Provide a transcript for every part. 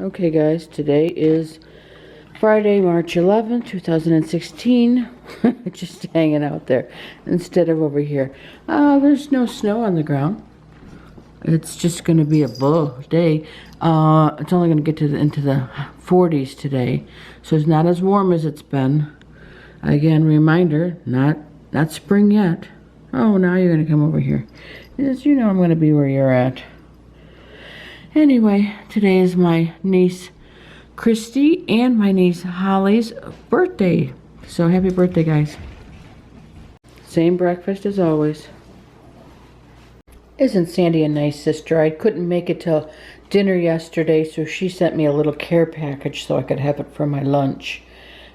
Okay guys, today is Friday, March 11th, 2016. Just hanging out there instead of over here. There's no snow on the ground. It's just going to be a bull day. It's only going to get into the 40s today, so it's not as warm as it's been. Again, reminder, not spring yet. Oh, now you're going to come over here. Yes, you know I'm going to be where you're at. Anyway, today is my niece Christy and my niece Holly's birthday. So happy birthday, guys. Same breakfast as always. Isn't Sandy a nice sister? I couldn't make it till dinner yesterday, so she sent me a little care package so I could have it for my lunch.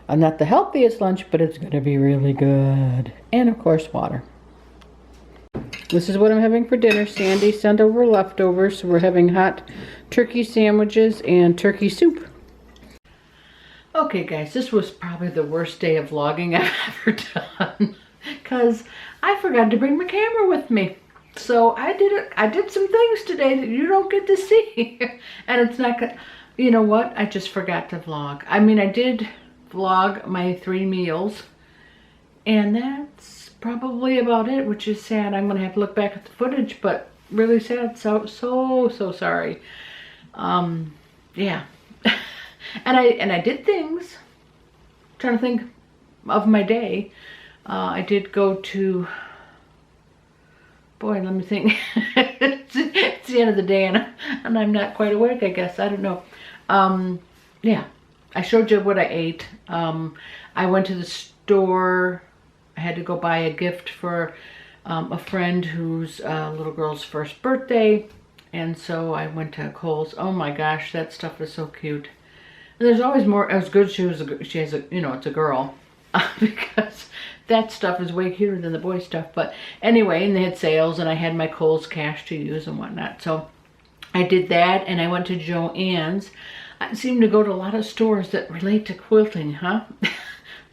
Not the healthiest lunch, but it's going to be really good. And of course, water. This is what I'm having for dinner. Sandy sent over leftovers, so we're having hot turkey sandwiches and turkey soup. Okay guys, this was probably the worst day of vlogging I've ever done because I forgot to bring my camera with me. So I did some things today that you don't get to see. And it's not good. You know what? I just forgot to vlog. I mean, I did vlog my 3 meals, and that's probably about it, which is sad. I'm gonna have to look back at the footage, but really sad. So sorry. Yeah. and I did things. I'm trying to think of my day. I did go to, boy, let me think. It's the end of the day, and I'm not quite awake, I guess. I don't know. Yeah, I showed you what I ate. I went to the store. I had to go buy a gift for a friend whose little girl's first birthday, and so I went to Kohl's. Oh my gosh, that stuff is so cute. And there's always more. It was good she has a, you know, it's a girl, because that stuff is way cuter than the boy stuff. But anyway, and they had sales, and I had my Kohl's cash to use and whatnot. So I did that, and I went to Joann's. I seem to go to a lot of stores that relate to quilting, huh?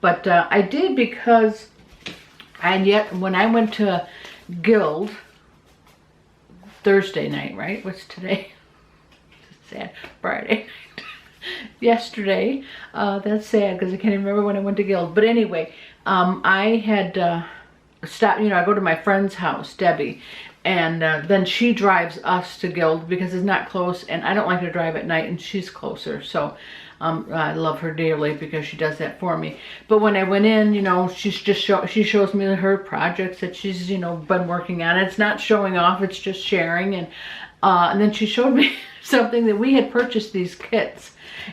But I did because. And yet, when I went to Guild Thursday night, right? What's today? It's sad. Friday night. Yesterday. That's sad because I can't even remember when I went to Guild. But anyway, I had stopped. You know, I go to my friend's house, Debbie, and then she drives us to Guild because it's not close, and I don't like to drive at night, and she's closer. So. I love her dearly because she does that for me. But when I went in, you know, she shows me her projects that she's, you know, been working on. It's not showing off, it's just sharing. And then she showed me something that we had purchased, these kits.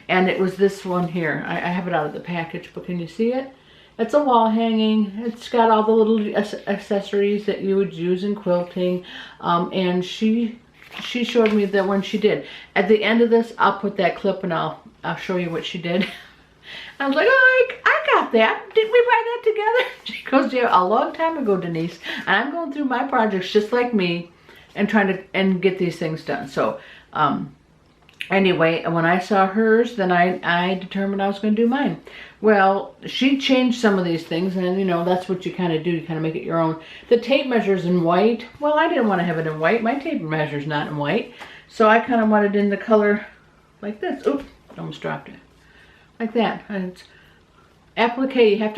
And it was this one here. I have it out of the package, but can you see it? It's a wall hanging. It's got all the little accessories that you would use in quilting. And she showed me that when she did. At the end of this, I'll put that clip and I'll show you what she did. I was like, oh, I got that. Didn't we buy that together? She goes, yeah, a long time ago, Denise. And I'm going through my projects just like me and trying to get these things done. So anyway, when I saw hers, then I determined I was going to do mine. Well, she changed some of these things, and you know, that's what you kind of do. You kind of make it your own. The tape measure's in white. Well, I didn't want to have it in white. My tape measure's not in white. So I kind of wanted it in the color like this. Oops, almost dropped it. Like that. And it's applique, you have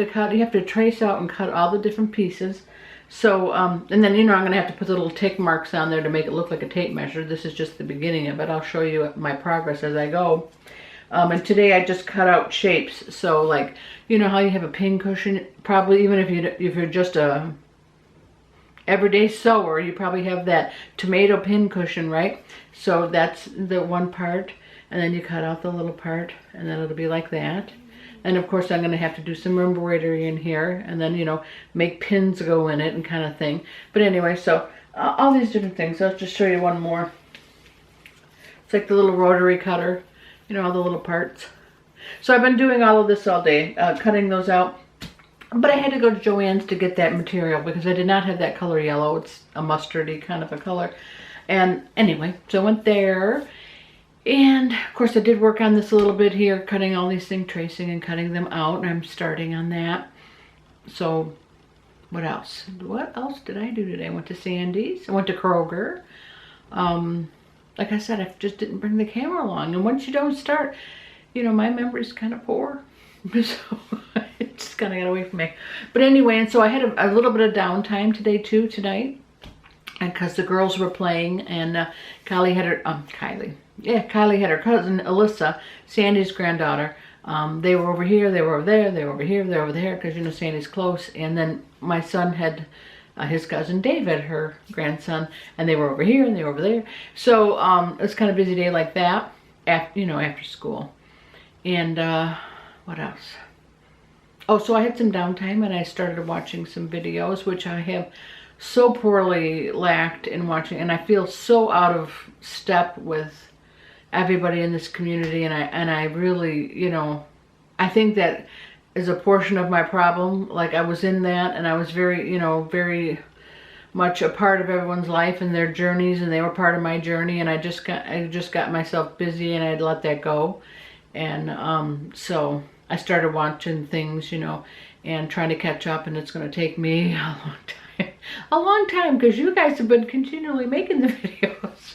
to trace out and cut all the different pieces. So, and then, you know, I'm going to have to put the little tick marks on there to make it look like a tape measure. This is just the beginning of it. I'll show you my progress as I go. And today I just cut out shapes. So, like, you know how you have a pin cushion? Probably, even if you're just a everyday sewer, you probably have that tomato pin cushion, right? So that's the one part. And then you cut out the little part, and then it'll be like that. And of course I'm going to have to do some embroidery in here, and then, you know, make pins go in it and kind of thing. But anyway, so all these different things. I'll just show you one more. It's like the little rotary cutter, you know, all the little parts. So I've been doing all of this all day, cutting those out. But I had to go to Joann's to get that material because I did not have that color yellow. It's a mustardy kind of a color. And anyway, so I went there. And of course I did work on this a little bit here, cutting all these things, tracing and cutting them out, and I'm starting on that. So what else? What else did I do today? I went to Sandy's, I went to Kroger. like I said, I just didn't bring the camera along. And once you don't start, you know, my memory's kind of poor. So it just kind of got away from me. But anyway, and so I had a little bit of downtime today too, tonight. And because the girls were playing, and Kylie had her, Kylie had her cousin, Alyssa, Sandy's granddaughter. They were over here, they were over there, they were over here, they were over there, because you know Sandy's close. And then my son had his cousin David, her grandson, and they were over here and they were over there. So it was kind of a busy day like that, after, you know, after school. And what else? Oh, so I had some downtime and I started watching some videos, which I have so poorly lacked in watching, and I feel so out of step with everybody in this community, and I really, you know, I think that is a portion of my problem. Like, I was in that, and I was very, you know, very much a part of everyone's life and their journeys, and they were part of my journey, and I just got myself busy, and I'd let that go. And so I started watching things, you know, and trying to catch up, and it's going to take me a long time, because you guys have been continually making the videos.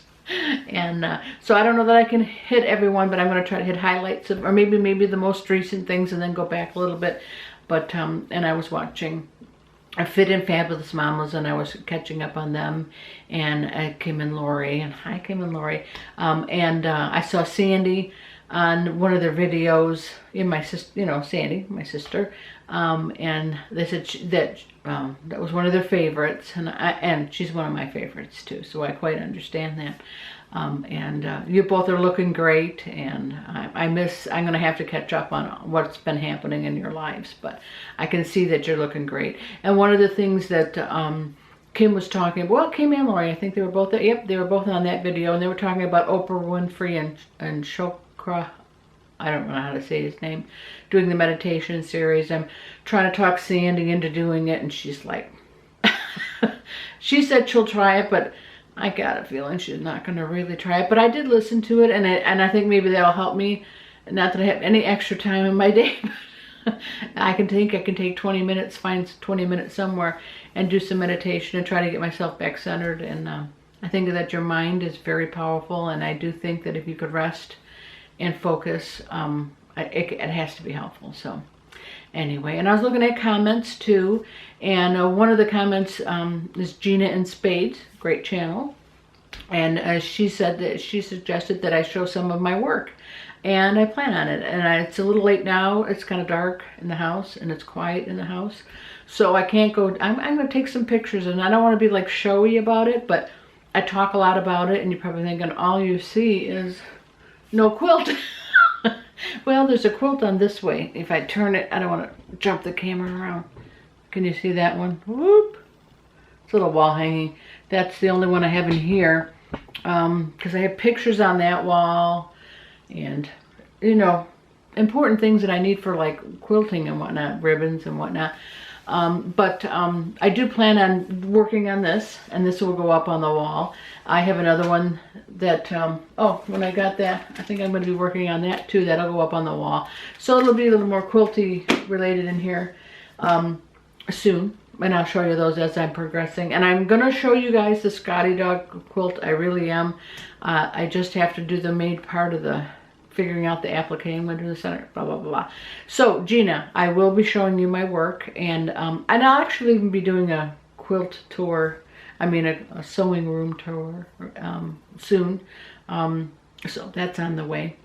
And so I don't know that I can hit everyone, but I'm going to try to hit highlights of, or maybe the most recent things, and then go back a little bit. But and I was watching a Fit and Fabulous Mamas, and I was catching up on them, and Kim and Lori, and hi Kim and Lori, and I saw Sandy on one of their videos, in my sister, you know, Sandy, my sister, and they said that was one of their favorites, and she's one of my favorites too, so I quite understand that. And you both are looking great, and I'm going to have to catch up on what's been happening in your lives, but I can see that you're looking great. And one of the things that Kim was talking about, well, Kim and Lori, I think they were both, yep, they were both on that video, and they were talking about Oprah Winfrey and Chokra, I don't know how to say his name, doing the meditation series. I'm trying to talk Sandy into doing it, and she's like, she said she'll try it, but I got a feeling she's not going to really try it. But I did listen to it, and I think maybe that'll help me. Not that I have any extra time in my day, but I can take 20 minutes, find 20 minutes somewhere, and do some meditation and try to get myself back centered. And I think that your mind is very powerful, and I do think that if you could rest and focus, it has to be helpful. So anyway, and I was looking at comments too, and one of the comments is Gina in Spades, great channel, and she said that she suggested that I show some of my work, and I plan on it. And it's a little late now, it's kind of dark in the house, and it's quiet in the house, so I can't go. I'm going to take some pictures, and I don't want to be like showy about it, but I talk a lot about it, and you're probably thinking all you see is no quilt. Well, there's a quilt on this way. If I turn it, I don't want to jump the camera around. Can you see that one? Whoop. It's a little wall hanging. That's the only one I have in here, because I have pictures on that wall, and, you know, important things that I need for like quilting and whatnot, ribbons and whatnot. But I do plan on working on this, and this will go up on the wall. I have another one that, oh, when I got that, I think I'm going to be working on that too. That'll go up on the wall. So it'll be a little more quilty related in here soon. And I'll show you those as I'm progressing. And I'm going to show you guys the Scotty Dog quilt. I really am. I just have to do the main part of the figuring out the applique. I'm going to do the center, blah, blah, blah. So, Gina, I will be showing you my work. And I'll actually even be doing a quilt tour. I mean, a sewing room tour soon. So that's on the way.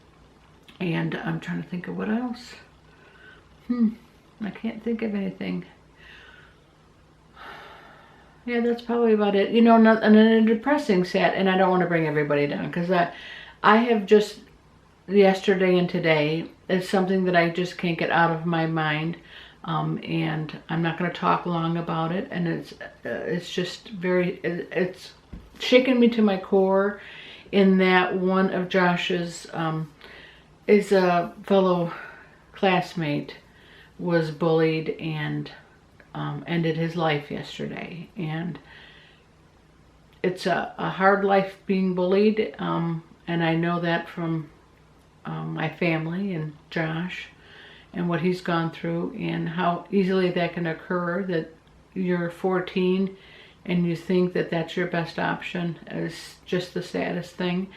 And I'm trying to think of what else. I can't think of anything. Yeah, that's probably about it. You know, and a depressing set, and I don't want to bring everybody down, because I have just, yesterday and today, it's something that I just can't get out of my mind. And I'm not going to talk long about it, and it's just very, it's shaken me to my core, in that one of Josh's is a fellow classmate was bullied and ended his life yesterday. And it's a hard life being bullied, and I know that from my family and Josh, and what he's gone through, and how easily that can occur, that you're 14 and you think that that's your best option, is just the saddest thing.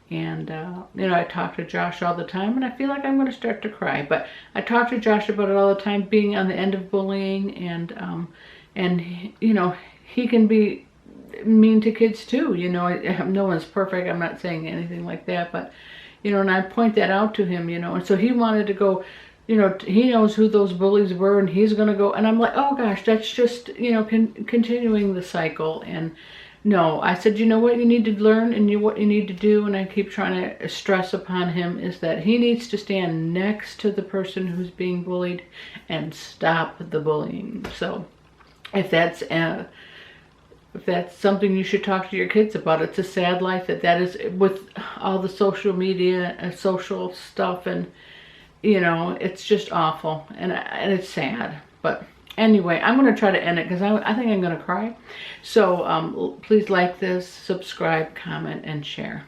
And, you know, I talk to Josh all the time, and I feel like I'm going to start to cry. But I talk to Josh about it all the time, being on the end of bullying, and you know, he can be mean to kids too. You know, no one's perfect. I'm not saying anything like that, but, you know, and I point that out to him, you know, and so he wanted to go, you know, he knows who those bullies were, and he's going to go, and I'm like, oh gosh, that's just, you know, continuing the cycle. And no, I said, you know what you need to learn, and what you need to do, and I keep trying to stress upon him, is that he needs to stand next to the person who's being bullied and stop the bullying. So if that's something you should talk to your kids about, it's a sad life that is, with all the social media and social stuff, and, you know, it's just awful, and it's sad. But anyway, I'm going to try to end it because I think I'm going to cry. So please like this, subscribe, comment, and share.